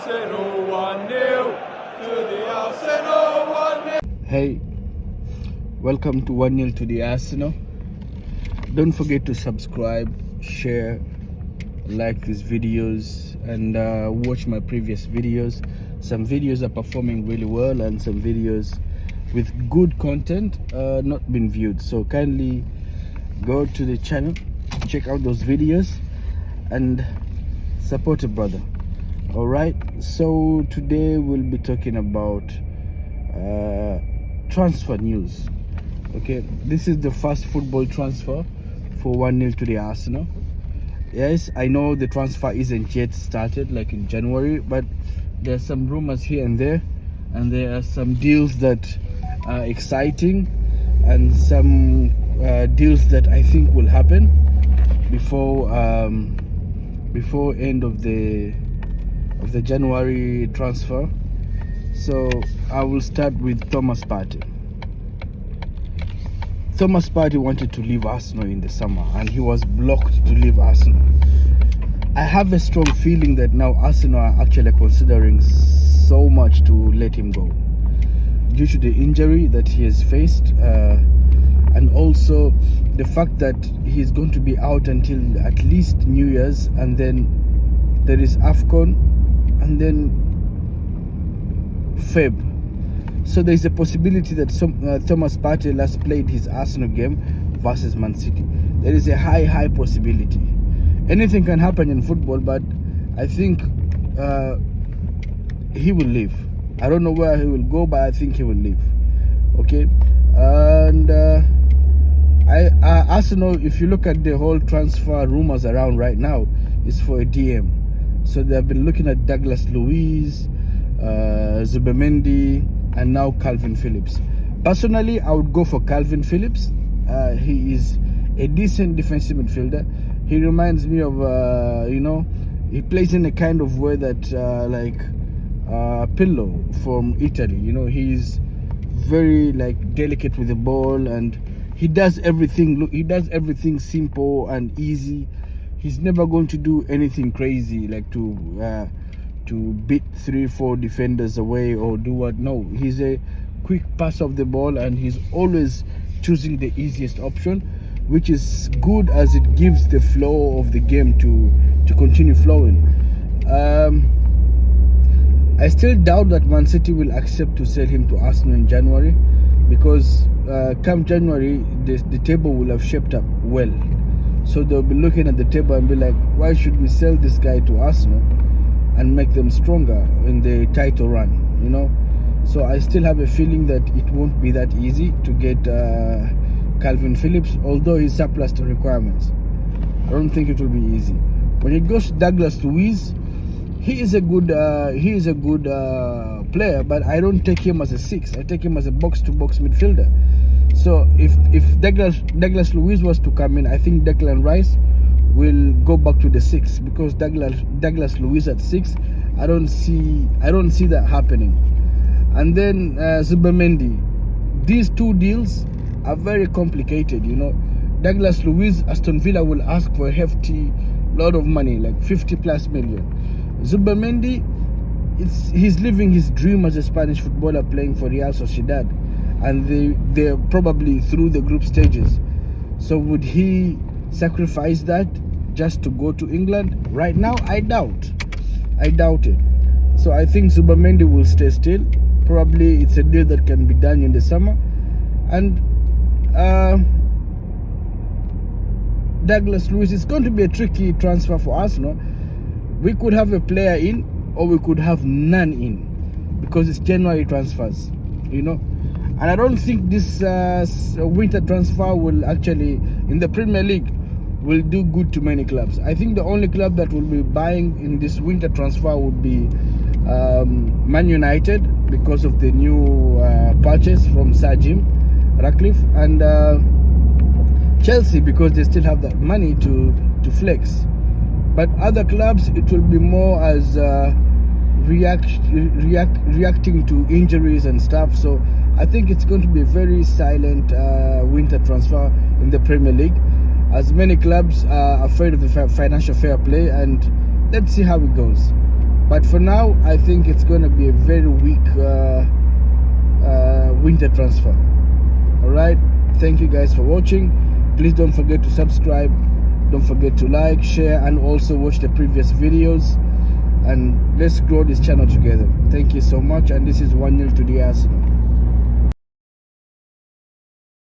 Arsenal 1-0 to the Arsenal 1-0. Hey, welcome to 1-0 to the Arsenal. Don't forget to subscribe, share, like these videos, and watch my previous videos. Some videos are performing really well and some videos with good content not been viewed, so kindly go to the channel, check out those videos and support a brother. All right, so today we'll be talking about transfer news. Okay, this is the first football transfer for 1-0 to the Arsenal. Yes, I know the transfer isn't yet started like in January, but there's some rumors here and there are some deals that are exciting and some deals that I think will happen before end of the January transfer. So I will start with Thomas Partey. Thomas Partey wanted to leave Arsenal in the summer and he was blocked to leave Arsenal. I have a strong feeling that now Arsenal are actually considering so much to let him go due to the injury that he has faced, and also the fact that he's going to be out until at least New Year's, and then there is AFCON and then Feb. So there's a possibility that Thomas Partey last played his Arsenal game versus Man City. There is a high possibility. Anything can happen in football, but I think he will leave. I don't know where he will go, but I think he will leave. Okay, and Arsenal, if you look at the whole transfer rumors around right now, is for a DM. So they've been looking at Douglas Luiz, Zubimendi, and now Calvin Phillips. Personally, I would go for Calvin Phillips. He is a decent defensive midfielder. He reminds me of, he plays in a kind of way that like Pillow from Italy. He's very like delicate with the ball, and he does everything. He does everything simple and easy. He's never going to do anything crazy like to beat 3-4 defenders away or do what. No, he's a quick pass of the ball and he's always choosing the easiest option, which is good as it gives the flow of the game to continue flowing. I still doubt that Man City will accept to sell him to Arsenal in January, because come January the table will have shaped up well. So they'll be looking at the table and be like, why should we sell this guy to Arsenal and make them stronger in the title run, So I still have a feeling that it won't be that easy to get Calvin Phillips, although he's surplus to requirements. I don't think it will be easy. When it goes to Douglas Luiz, he is a good player, but I don't take him as a 6. I take him as a box-to-box midfielder. So if Douglas Luiz was to come in, I think Declan Rice will go back to the 6, because Douglas Luiz at 6, I don't see that happening. And then Zubimendi, these two deals are very complicated. Douglas Luiz, Aston Villa will ask for a hefty lot of money, like 50+ million. Zubimendi, he's living his dream as a Spanish footballer playing for Real Sociedad, and they're probably through the group stages. So would he sacrifice that just to go to England? Right now, I doubt it. So I think Zubimendi will stay still. Probably it's a deal that can be done in the summer. And Douglas Luiz is going to be a tricky transfer for Arsenal. We could have a player in, or we could have none in, because it's January transfers, And I don't think this winter transfer will actually, in the Premier League, will do good to many clubs. I think the only club that will be buying in this winter transfer would be Man United, because of the new purchase from Sir Jim Ratcliffe, and Chelsea, because they still have that money to flex. But other clubs, it will be more as reacting to injuries and stuff. So I think it's going to be a very silent winter transfer in the Premier League, as many clubs are afraid of the financial fair play, and let's see how it goes. But for now, I think it's going to be a very weak winter transfer. All right, thank you guys for watching. Please don't forget to subscribe, don't forget to like, share, and also watch the previous videos, and let's grow this channel together. Thank you so much, and this is 1-0 to the Arsenal.